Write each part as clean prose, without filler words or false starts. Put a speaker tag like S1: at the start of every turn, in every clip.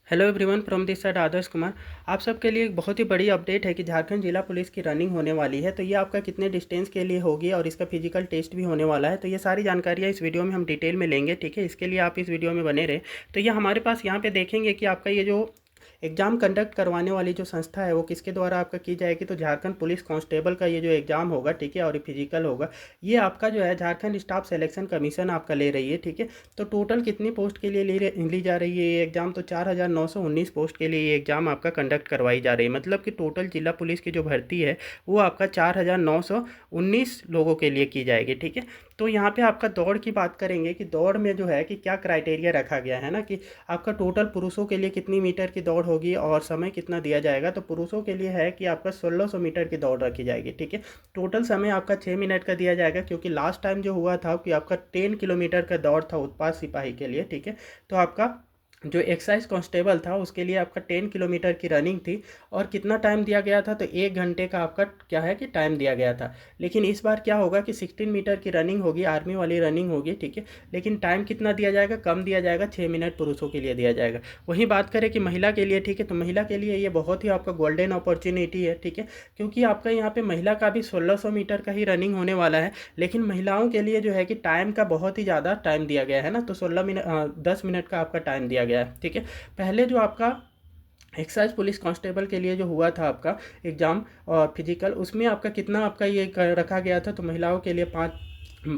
S1: Hello everyone from this side Adarsh Kumar. आप सबके लिए एक बहुत ही बड़ी अपडेट है कि झारखंड जिला पुलिस की रनिंग होने वाली है। तो ये आपका कितने डिस्टेंस के लिए होगी और इसका फिजिकल टेस्ट भी होने वाला है। तो ये सारी जानकारियाँ इस वीडियो में हम डिटेल में लेंगे, ठीक है। इसके लिए आप इस वीडियो में बने रहे। तो ये हमारे पास यहाँ पे देखेंगे कि आपका ये जो एग्ज़ाम कंडक्ट करवाने वाली जो संस्था है वो किसके द्वारा आपका की जाएगी। तो झारखंड पुलिस कांस्टेबल का ये जो एग्ज़ाम होगा, ठीक है, और ये फिजिकल होगा, ये आपका जो है झारखंड स्टाफ सिलेक्शन कमीशन आपका ले रही है, ठीक है। तो टोटल कितनी पोस्ट के लिए ली जा रही है ये एग्ज़ाम? तो 4,919 पोस्ट के लिए ये एग्ज़ाम आपका कंडक्ट करवाई जा रही है। मतलब कि टोटल जिला पुलिस की जो भर्ती है वो आपका 4,919 लोगों के लिए की जाएगी, ठीक है। तो यहाँ पे आपका दौड़ की बात करेंगे कि दौड़ में जो है कि क्या क्राइटेरिया रखा गया है ना, कि आपका टोटल पुरुषों के लिए कितनी मीटर की दौड़ होगी और समय कितना दिया जाएगा। तो पुरुषों के लिए है कि आपका 1600 मीटर की दौड़ रखी जाएगी, ठीक है। टोटल समय आपका 6 मिनट का दिया जाएगा, क्योंकि लास्ट टाइम जो हुआ था कि आपका 10 किलोमीटर का दौड़ था उत्पाद सिपाही के लिए, ठीक है। तो आपका जो एक्साइज कांस्टेबल था उसके लिए आपका 10 किलोमीटर की रनिंग थी और कितना टाइम दिया गया था? तो 1 घंटे का आपका क्या है कि टाइम दिया गया था। लेकिन इस बार क्या होगा कि 16 मीटर की रनिंग होगी, आर्मी वाली रनिंग होगी, ठीक है। लेकिन टाइम कितना दिया जाएगा? कम दिया जाएगा, 6 मिनट पुरुषों के लिए दिया जाएगा। वहीं बात करें कि महिला के लिए, ठीक है, तो महिला के लिए ये बहुत ही आपका गोल्डन अपॉर्चुनिटी है, ठीक है, क्योंकि आपका यहाँ पे महिला का भी 1600 मीटर का ही रनिंग होने वाला है। लेकिन महिलाओं के लिए जो है कि टाइम का बहुत ही ज़्यादा टाइम दिया गया है ना, तो 10 मिनट का आपका टाइम दिया गया है, ठीक है। पहले जो आपका एक्साइज पुलिस कांस्टेबल के लिए जो हुआ था आपका एग्ज़ाम और फिजिकल, उसमें आपका कितना आपका ये रखा गया था? तो महिलाओं के लिए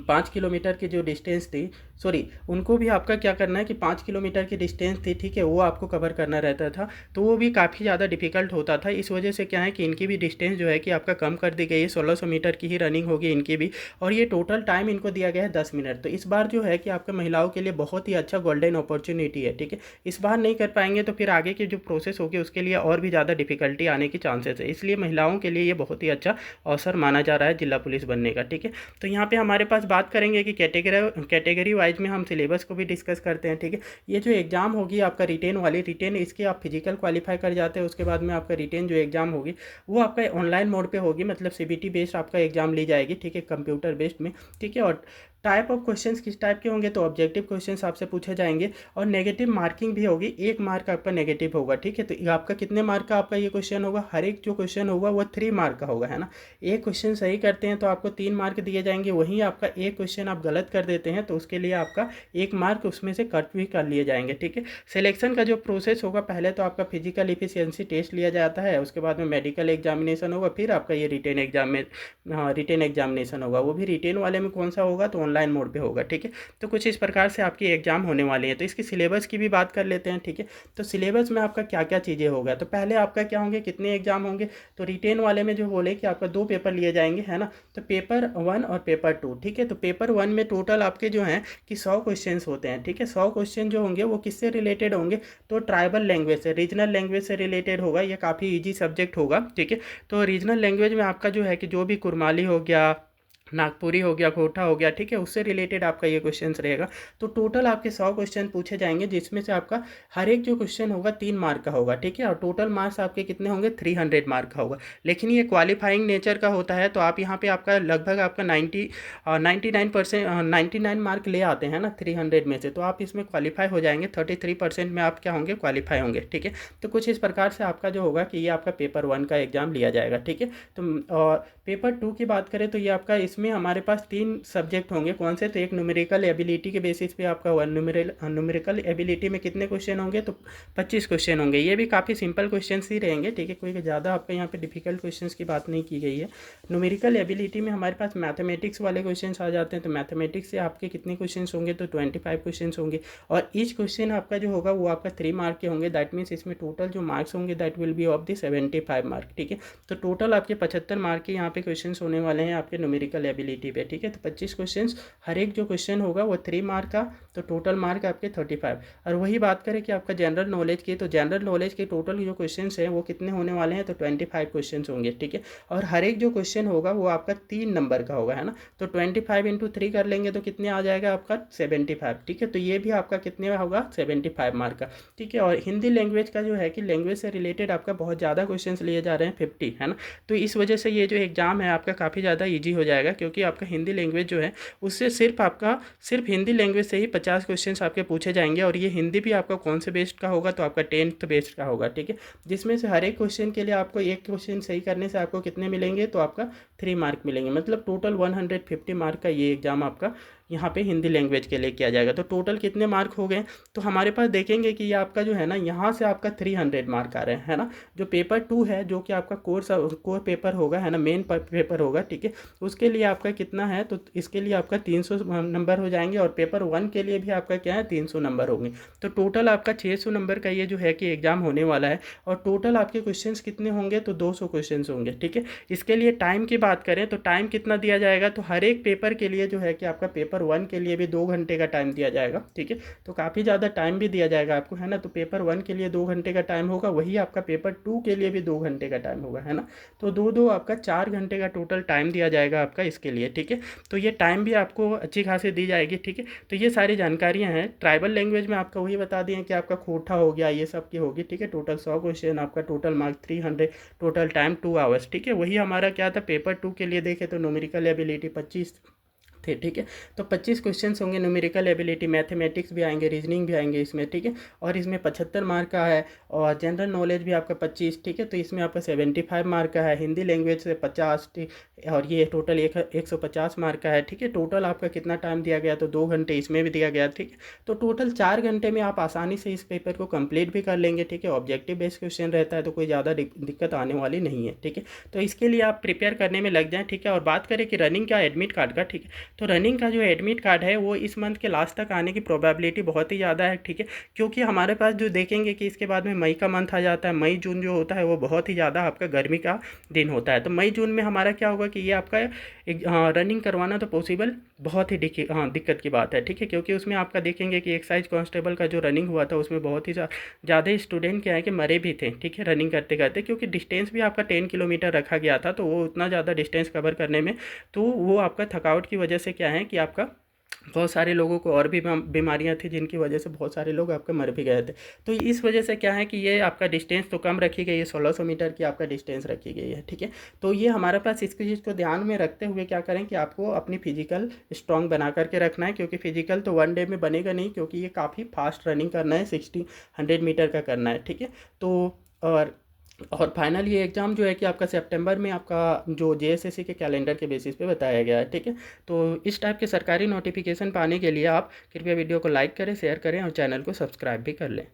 S1: 5 किलोमीटर की जो डिस्टेंस थी, सॉरी, उनको भी आपका क्या करना है कि 5 किलोमीटर की डिस्टेंस थी, ठीक है, वो आपको कवर करना रहता था। तो वो भी काफ़ी ज़्यादा डिफिकल्ट होता था। इस वजह से क्या है कि इनकी भी डिस्टेंस जो है कि आपका कम कर दी गई है, 1600 मीटर की ही रनिंग होगी इनकी भी। और ये टोटल टाइम इनको दिया गया है 10 मिनट। तो इस बार जो है कि आपका महिलाओं के लिए बहुत ही अच्छा गोल्डन अपॉर्चुनिटी है, ठीक है। इस बार नहीं कर पाएंगे तो फिर आगे की जो प्रोसेस होगी उसके लिए और भी ज़्यादा डिफिकल्टी आने की चांसेस है। इसलिए महिलाओं के लिए ये बहुत ही अच्छा अवसर माना जा रहा है जिला पुलिस बनने का, ठीक है। तो यहाँ पे हमारे पास बात करेंगे कि कैटेगरी वाइज में हम सिलेबस को भी डिस्कस करते हैं, ठीक है। ये जो एग्ज़ाम होगी आपका रिटेन वाली, रिटेन इसके आप फिजिकल क्वालिफाई कर जाते हैं, उसके बाद में आपका रिटेन जो एग्ज़ाम होगी वो आपका ऑनलाइन मोड पे होगी, मतलब सीबीटी बेस्ड आपका एग्ज़ाम ली जाएगी, ठीक है, कंप्यूटर बेस्ड में, ठीक है। और टाइप ऑफ क्वेश्चंस किस टाइप के होंगे? तो ऑब्जेक्टिव क्वेश्चंस आपसे पूछे जाएंगे और नेगेटिव मार्किंग भी होगी, 1 मार्क आपका नेगेटिव होगा, ठीक है। तो ये आपका कितने मार्क का आपका ये क्वेश्चन होगा? हर एक जो क्वेश्चन होगा वो 3 मार्क का होगा, है ना। एक क्वेश्चन सही करते हैं तो आपको 3 मार्क दिए जाएंगे, वहीं आपका एक क्वेश्चन आप गलत कर देते हैं तो उसके लिए आपका 1 मार्क उसमें से कट भी कर लिए जाएंगे, ठीक है। सिलेक्शन का जो प्रोसेस होगा, पहले तो आपका फिजिकल इफिशियंसी टेस्ट लिया जाता है, उसके बाद में मेडिकल एग्जामिनेशन होगा, फिर आपका ये रिटेन एग्जाम में, हाँ, रिटेन एग्जामिनेशन होगा। वो भी रिटेन वाले में कौन सा होगा? तो ऑनलाइन मोड पे होगा, ठीक है। तो कुछ इस प्रकार से आपकी एग्जाम होने वाले हैं। तो इसकी सिलेबस की भी बात कर लेते हैं, ठीक है। तो सिलेबस में आपका क्या क्या चीज़ें होगा? तो पहले आपका क्या होंगे, कितने एग्जाम होंगे? तो रिटेन वाले में जो बोले कि आपका 2 पेपर लिए जाएंगे, है ना। तो पेपर 1 और पेपर 2, ठीक है। तो पेपर 1 में टोटल आपके जो हैं कि 100 क्वेश्चन होते हैं, ठीक है। 100 क्वेश्चन जो होंगे वो किससे रिलेटेड होंगे? तो ट्राइबल लैंग्वेज से, रीजनल लैंग्वेज से रिलेटेड होगा। ये काफ़ी ईजी सब्जेक्ट होगा, ठीक है। तो रीजनल लैंग्वेज में आपका जो है कि जो भी कुरमाली हो गया, नागपुरी हो गया, खोटा हो गया, ठीक है, उससे रिलेटेड आपका ये क्वेश्चंस रहेगा। तो टोटल आपके 100 क्वेश्चन पूछे जाएंगे, जिसमें से आपका हर एक जो क्वेश्चन होगा 3 मार्क का होगा, ठीक है। और टोटल मार्क्स आपके कितने होंगे? 300 मार्क का होगा। लेकिन ये क्वालिफाइंग नेचर का होता है, तो आप यहाँ पे आपका लगभग आपका 99 मार्क ले आते हैं ना 300 में से, तो आप इसमें क्वालिफाई हो जाएंगे। 33% में आप क्या होंगे? क्वालिफाई होंगे, ठीक है। तो कुछ इस प्रकार से आपका जो होगा कि ये आपका पेपर 1 का एग्जाम लिया जाएगा, ठीक है। तो और पेपर 2 की बात करें तो ये आपका इसमें हमारे पास 3 सब्जेक्ट होंगे। कौन से? तो एक न्यूमेरिकल एबिलिटी के बेसिस पे आपका हुआ। न्यूमेरिकल एबिलिटी में कितने क्वेश्चन होंगे? तो 25 क्वेश्चन होंगे। ये भी काफ़ी सिंपल क्वेश्चन ही रहेंगे, ठीक है, कोई ज़्यादा आपका यहाँ पे डिफिकल्ट क्वेश्चन की बात नहीं की गई है। न्यूमेरिकल एबिलिटी में हमारे पास मैथमेटिक्स वाले क्वेश्चन आ जाते हैं। तो मैथमेटिक्स से आपके कितने क्वेश्चन होंगे? तो 25 क्वेश्चन होंगे और ईच क्वेश्चन आपका जो होगा वो आपका 3 मार्क के होंगे। दैट मीन्स इसमें टोटल जो मार्क्स होंगे that will be of the 75 mark, ठीक है। तो टोटल आपके 75 मार्क के यहाँ पे क्वेश्चन होने वाले हैं आपके न्यूमेरिकल एबिलिटी पे, ठीक है। तो 25 क्वेश्चंस, हर एक जो क्वेश्चन होगा वो 3 मार्क का, तो टोटल मार्क आपके 35। और वही बात करें कि आपका जनरल नॉलेज की, तो जनरल नॉलेज के टोटल जो क्वेश्चंस हैं वो कितने होने वाले हैं? तो 25 क्वेश्चंस होंगे, ठीक है। और हर एक जो क्वेश्चन होगा वो आपका 3 नंबर का होगा, है ना। तो 25 इंटू 3 कर लेंगे तो कितने आ जाएगा आपका? 75, ठीक है। तो ये भी आपका कितने होगा? 75 मार्क का, ठीक है। और हिंदी लैंग्वेज का जो है कि लैंग्वेज से रिलेटेड आपका बहुत ज़्यादा क्वेश्चन लिए जा रहे हैं, 50, है ना। तो इस वजह से ये जो एग्ज़ाम है आपका काफ़ी ज़्यादा ईजी हो जाएगा, क्योंकि आपका हिंदी लैंग्वेज जो है उससे सिर्फ हिंदी लैंग्वेज से ही 50 क्वेश्चन आपके पूछे जाएंगे। और ये हिंदी भी आपका कौन से बेस्ड का होगा, तो आपका 10th बेस्ड का होगा, ठीक है। जिसमें से हर एक क्वेश्चन के लिए आपको एक क्वेश्चन सही करने से आपको कितने मिलेंगे, तो आपका 3 मार्क मिलेंगे। मतलब टोटल 150 मार्क का ये एग्ज़ाम आपका यहाँ पे हिंदी लैंग्वेज के लिए किया जाएगा। तो टोटल कितने मार्क हो गए, तो हमारे पास देखेंगे कि ये आपका जो है ना, यहाँ से आपका 300 मार्क आ रहे हैं, है ना। जो पेपर 2 है, जो कि आपका कोर पेपर होगा, है ना, मेन पेपर होगा, ठीक है, उसके लिए आपका कितना है, तो इसके लिए आपका 300 नंबर हो जाएंगे। और पेपर 1 के लिए भी आपका क्या है, 300 नंबर होंगे। तो टोटल आपका 600 नंबर का ये जो है कि एग्ज़ाम होने वाला है। और टोटल आपके क्वेश्चंस कितने होंगे, तो 200 क्वेश्चंस होंगे, ठीक है। इसके लिए टाइम की बात करें तो टाइम कितना दिया जाएगा, तो हर एक पेपर के लिए जो है कि आपका पेपर 1 के लिए भी 2 घंटे का टाइम दिया जाएगा, ठीक है। तो काफ़ी ज़्यादा टाइम भी दिया जाएगा आपको, है ना। तो पेपर 1 के लिए 2 घंटे का टाइम होगा, वही आपका पेपर 2 के लिए भी 2 घंटे का टाइम होगा, है ना। तो दो आपका 4 घंटे का टोटल टाइम दिया जाएगा आपका इसके लिए, ठीक है। तो ये टाइम भी आपको अच्छी खासी दी जाएगी, ठीक है। तो ये सारी जानकारियाँ हैं। ट्राइबल लैंग्वेज में आपका वही बता दिए कि आपका खोटा हो गया, ये सब की होगी, ठीक है। टोटल 100 क्वेश्चन, आपका total mark 300, total time 2 hours, ठीक है। वही हमारा क्या था, पेपर 2 के लिए देखे तो न्यूमेरिकल एबिलिटी 25 थे, ठीक है। तो 25 क्वेश्चंस होंगे, न्यूमेरिकल एबिलिटी, मैथमेटिक्स भी आएंगे, रीजनिंग भी आएंगे इसमें, ठीक है। और इसमें 75 मार्क का है। और जनरल नॉलेज भी आपका 25, ठीक है। तो इसमें आपका 75 मार्क का है। हिंदी लैंग्वेज से 50, ठीक। और ये टोटल 150 मार्क का है, ठीक है। टोटल आपका कितना टाइम दिया गया, तो 2 घंटे इसमें भी दिया गया, ठीक है। तो टोटल 4 घंटे में आप आसानी से इस पेपर को कंप्लीट भी कर लेंगे, ठीक है। ऑब्जेक्टिव बेस्ड क्वेश्चन रहता है, तो कोई ज़्यादा दिक्कत आने वाली नहीं है, ठीक है। तो इसके लिए आप प्रिपेयर करने में लग जाएँ, ठीक है। और बात करें कि रनिंग का एडमिट कार्ड का, ठीक है, तो रनिंग का जो एडमिट कार्ड है वो इस मंथ के लास्ट तक आने की प्रोबेबिलिटी बहुत ही ज़्यादा है, ठीक है। क्योंकि हमारे पास जो देखेंगे कि इसके बाद में मई का मंथ आ जाता है। मई जून जो होता है वो बहुत ही ज़्यादा आपका गर्मी का दिन होता है। तो मई जून में हमारा क्या होगा कि ये आपका एक रनिंग करवाना तो पॉसिबल बहुत ही दिक्कत की बात है, ठीक है। क्योंकि उसमें आपका देखेंगे कि एक्साइज कांस्टेबल का जो रनिंग हुआ था उसमें बहुत ही ज़्यादा स्टूडेंट क्या है कि मरे भी थे, ठीक है, रनिंग करते करते। क्योंकि डिस्टेंस भी आपका 10 किलोमीटर रखा गया था, तो वो उतना ज़्यादा डिस्टेंस कवर करने में, तो वो आपका थकावट की वजह से क्या है कि आपका बहुत सारे लोगों को और भी बीमारियां थी, जिनकी वजह से बहुत सारे लोग आपके मर भी गए थे। तो इस वजह से क्या है कि ये आपका डिस्टेंस तो कम रखी गई है, 1600 मीटर की आपका डिस्टेंस रखी गई है, ठीक है। तो ये हमारे पास इसकी चीज़ को ध्यान में रखते हुए क्या करें कि आपको अपनी फिजिकल स्ट्रॉन्ग बना करके रखना है। क्योंकि फिजिकल तो 1 डे में बनेगा नहीं, क्योंकि ये काफ़ी फास्ट रनिंग करना है, 100 मीटर का करना है, ठीक है। तो और फाइनल ये एग्ज़ाम जो है कि आपका सितंबर में आपका जो जेएसएससी के कैलेंडर के बेसिस पे बताया गया है, ठीक है। तो इस टाइप के सरकारी नोटिफिकेशन पाने के लिए आप कृपया वीडियो को लाइक करें, शेयर करें और चैनल को सब्सक्राइब भी कर लें।